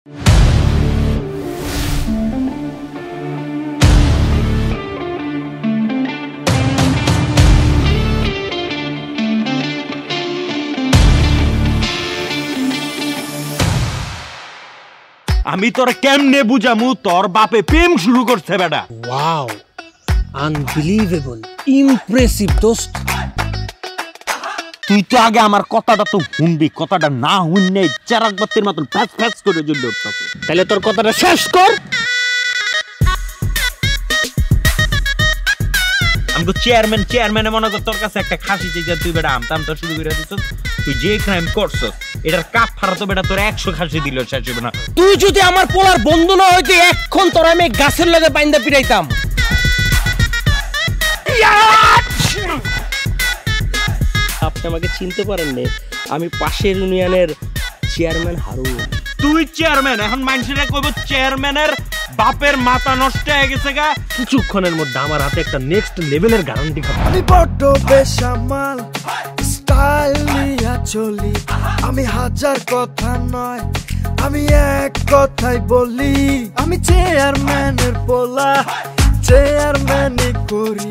আমি তোর কেমনে বুঝামু তোর বাপে প্রেম শুরু করছে বেটা। ওয়াও, আনবিলিভেবল, ইমপ্রেসিভ দোস্ত। তুই তো আগে আমার কথাটা তো শুনবি, কথাটা না শুনলে চারাক বাতির মতন ফ্যাস ফ্যাস করে জ্বলে উঠতেছে। তাহলে তোর কথাটা শেষ কর। আমি তো চেয়ারম্যানে মনে কর তোর কাছে একটা খাসি চাইছে, তুই বেটা আমতাম তো শুরু করে দিছস। তুই যে ক্রাইম করছস এটার কাপ ফারা তো বেটা তোর 100 খাসি দিল শেষ হবে না। তুই যদি আমার পোলার বন্ধু না হইতে এখন তোর আমি গাছের লগে বাইন্দা পিটাইতাম। আপনি আমাকে চিনতে পারেন না, আমি পাশের ইউনিয়নের চেয়ারম্যান হারুন। তুই চেয়ারম্যান, এখন মানুষেরা কইব চেয়ারম্যানের বাপের মাথা নষ্ট হয়ে গেছে গা। কিছুক্ষণের মধ্যে আমার হাতে একটা নেক্সট লেভেলের গ্যারান্টি খাবো। আমি বড্ড বেসামাল, স্টাইল নিয়া চলি, আমি হাজার কথা নয়, আমি এক কথাই বলি, আমি চেয়ারম্যানের পোলা, চেয়ারম্যানই করি।